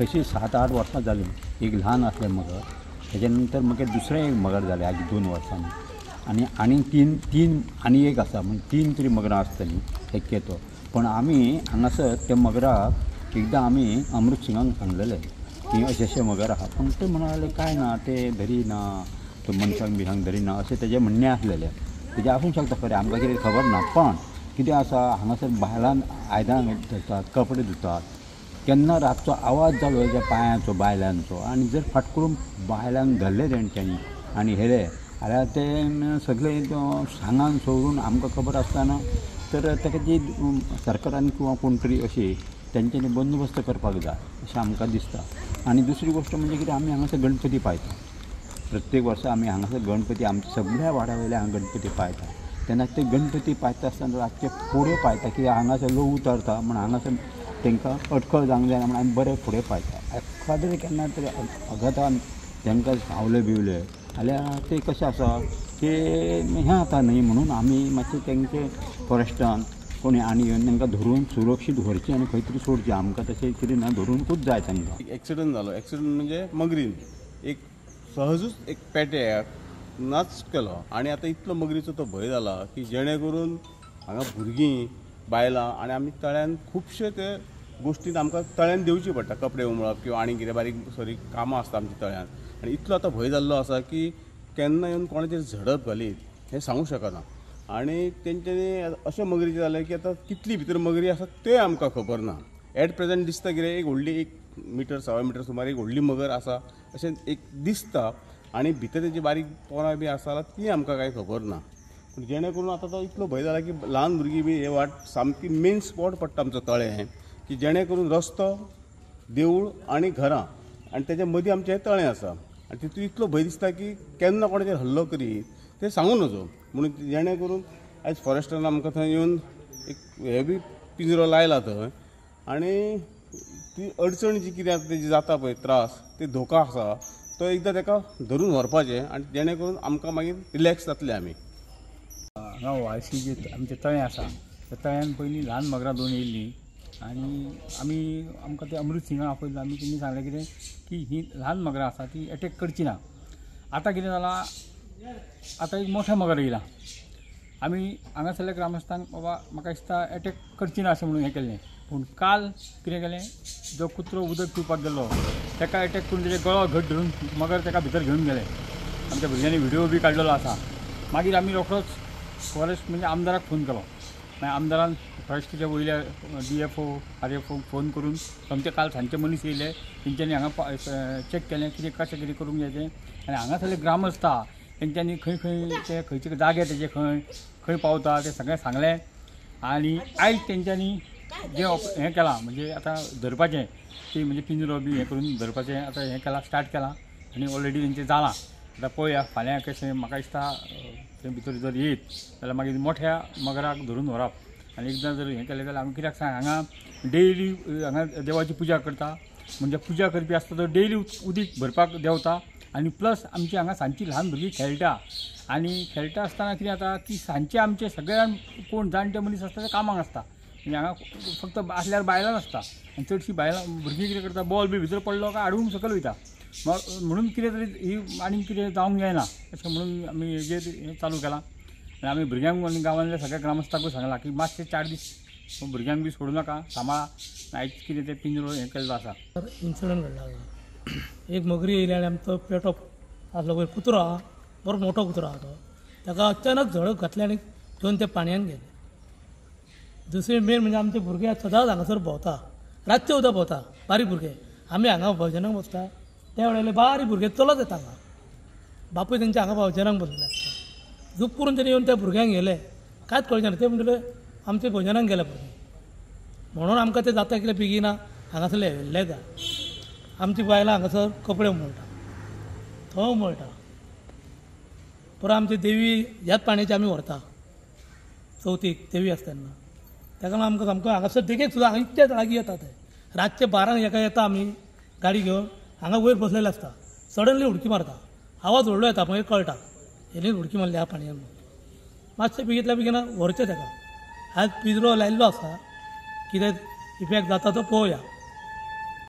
तशी 7-8 वर्सां जाली एक ल्हान आसलें मगर तेच्या नंतर म्हाका दुसरें एक मगर जालें आज 2 वर्सांनी आनी तीन आनी एक आसा म्हणजे 3 तरी मगरां आसतलीं शक्यतो पण आमी हांगासर त्या मगराक एकदां आमी अमृत सिंगाक सांगलेलें की अशें मगर आहा पूण ते म्हणाले काय ना ते धरिना तो मनशांक बिशांक धरिना अशें तेजें म्हणणें आसलेलें तेजें आसूंक शकता खरें आमकां कितें खबर ना पण कितें आसा हांगासर बायलां आयदां धुतात कपडे धुतात केन्ना रातचो आवाज जालो हेज्या पांयांचो बायलांचो आनी जर फाट करून बायलांक धरले तेंच्यांनी आनी हेले जाल्यार ते सगळे सांगान सोडून आमकां खबर आसतना तर ताका जी सरकारान किंवा कोण तरी अशी तेंच्यांनी बंदोबस्त करपाक जाय अशें आमकां दिसता आनी दुसरी गोश्ट म्हणजे कितें आमी हांगासर गणपती पायता प्रत्येक वर्सा आमी हांगासर गणपती आमच्या सगळ्या वाड्या वयले हांगा गणपती पायता तेन्ना ते गणपती पायता आसतना रातचे फुडें पायता कित्याक हांगासर लोक उतरता म्हण हांगासर तांकां अडखळ जावंक जायना म्हण आमी बरें फुडें पायता एखादें केन्ना तरी अपघातान तांकां चावले बिवले जाल्यार ते कशें आसा ते हें जाता न्ही म्हणून आमी मातशें तेंचे फॉरेस्टान कोणी आनी येवन तांकां धरून सुरक्षीत व्हरचें आनी खंय तरी सोडचें आमकां तशें कितें ना धरूनकूच जाय तांकां एक्सिडंट जालो एक्सिडंट म्हणजे मगरीन एक सहजूच एक पेट्याक नाच केलो आनी आतां इतलो मगरीचो तो भंय जाला की जेणे करून हांगा भुरगीं बायलां आनी आमी तळ्यान खुबशे ते गोश्टीन आमकां तळ्यान देवची पडटा कपडे उमळप किंवा आनी कितें बारीक सरी कामां आसता आमच्या तळ्यान आनी इतलो आतां भंय जाल्लो आसा की केन्ना येवन कोणाचेर झडप घालीत हें सांगूंक शकना आनी तेंच्यांनी अशें मगरीचें जालें की आतां कितली भितर मगरी आसा तें आमकां खबर ना एट प्रेझेंट दिसता कितें एक व्हडली 1 मीटर 1.25 मीटर सुमार एक व्हडली मगर आसा अशें एक दिसता आनी भितर तेजी बारीक पोरां बी आसा ती आमकां कांय खबर ना पूण जेणे करून आतां तो इतलो भंय जाला की ल्हान भुरगीं बी हे वाट सामकी मेन स्पॉट पडटा आमचो तळें की जेणे करून रस्तो देवूळ आनी घरां आनी तेच्या मदीं आमचें हें तळें आसा आनी तितून इतलो भंय दिसता की केन्ना कोणाचेर हल्लो करीत तें सांगूं नजो म्हणून जेणे करून आयज फॉरेस्टान आमकां थंय येवन एक हे बी पिंजरो लायला थंय आनी ती अडचण जी कितें तेजी जाता पळय त्रास ते धोका आसा तो एकदां ताका धरून व्हरपाचें आनी जेणे करून आमकां मागीर रिलॅक्स जातले आमी हांगा वाळशी जे आमचें तळें आसा त्या तळ्यान पयलीं ल्हान मगरां 2 येयल्लीं आनी आमकां ते अमृत सिंगाक आपयल्लो आमी तेणी सांगलें कितें की ही ल्हान मगरां आसा ती एटॅक करची ना आतां कितें जालां आतां एक मोठे मगर येयला आमी हांगासरल्या ग्रामस्थांक बाबा म्हाका दिसता एटॅक करची ना अशें म्हणून हें केल्लें पूण काल कितें केलें जो कुत्रो उदक पिवपाक गेल्लो ताका एटॅक करून तेजे गळो घट धरून मगर ताका भितर घेवन गेले आमच्या भुरग्यांनी व्हिडिओ बी काडलेलो आसा मागीर आमी रोखडोच फॉरेस्ट म्हणजे आमदाराक फोन केलो मागीर आमदारान फॉरेस्टाच्या वयल्या DFO RFO फोन करून सोमते काल सांजचे मनीस येयले तेंच्यांनी हांगा चॅक केलें कितें कशें कितें करूंक जाय तें आनी हांगासरले ग्रामस्थ आहा तेंच्यांनी खंय ते खंयचे जागे तेजे खंय पावता तें सगळें सांगलें आनी आयज तेंच्यांनी जे हें केलां म्हणजे आतां धरपाचें ती म्हणजे पिंजरो बी हें करून धरपाचें आतां हें केलां स्टार्ट केलां आनी ऑलरेडी तेंचें जालां आतां पळोवया फाल्यां कशें म्हाका दिसता ते भितर जर येत जाल्यार मागीर मोठ्या मगराक धरून व्हरप आनी एकदां जर हें केलें जाल्यार आमी कित्याक सांग हांगा डेली हांगा देवाची पुजा करता म्हणजे पुजा करपी आसता तो डेली उदीक भरपाक देंवता आनी प्लस आमची हांगा सांजची ल्हान भुरगीं खेळटा आनी खेळटा आसतना कितें जाता की सांजचे आमचे सगळ्यान कोण जाणटे मनीस आसता ते कामाक आसता म्हणजे हांगा फक्त आसल्यार बायलां आसता आनी चडशीं बायलां भुरगीं कितें करता बॉल बी भितर पडलो काय हाडून सकयल वयता म्हणून कितें तरी ही आनी कितें जावंक जायना अशें म्हणून आमी हेजेर हें चालू केलां आनी आमी भुरग्यांक आनी गांवांतल्या सगळ्या ग्रामस्थांकूय सांगलां की मातशे 4 दीस भुरग्यांक बी सोडूं नाका सांबाळा आयज कितें तें पिंजरो हें केल्लो आसा इन्सिडंट घडला एक मगरी येयली आनी आमचो पेटो आसलो पळय कुत्रो आहा बरो मोठो कुत्रो आहा तो ताका अचानक झडप घातली आनी घेवन ते पाणयान गेले दुसरें मेन म्हणजे आमचे भुरगे सदांच हांगासर भोंवता रातचे सुद्दां भोंवता बारीक भुरगे आमी हांगा भजनाक बसता त्या वेळेला बारीक भुरगे चलत येता हांगा बापूय तेंचे हांगा भजनाक बसले आसता झूप करून तेणी येवन त्या भुरग्यांक गेले कांयच कळचें ना ते म्हणटले आमचे भजनाक गेले भुरगे म्हणून आमकां ते जाता कितें बेगीना हांगासरले व्हेल्ले जाय आमची बायलां हांगासर कपडे उमळटा थंय उमळटा परत आमची देवी ह्याच पाणयाची आमी व्हरता चवथीक देवी आसता तेन्ना ताका लागून आमकां सामको हांगासर देगेक सुद्दां हांगा इतल्या लागीं येता ते रातचे 12 हेका येता आमी गाडी घेवन हांगा वयर बसलेले आसता सडनली उडकी मारता आवाज व्हडलो येता मागीर कळटा हेणी उडकी मारली ह्या पाणयान मातशें बेगीतल्या बेगीन व्हरचें ताका आयज पिंजरो लायिल्लो आसा कितें इफेक्ट जाता तो पळोवया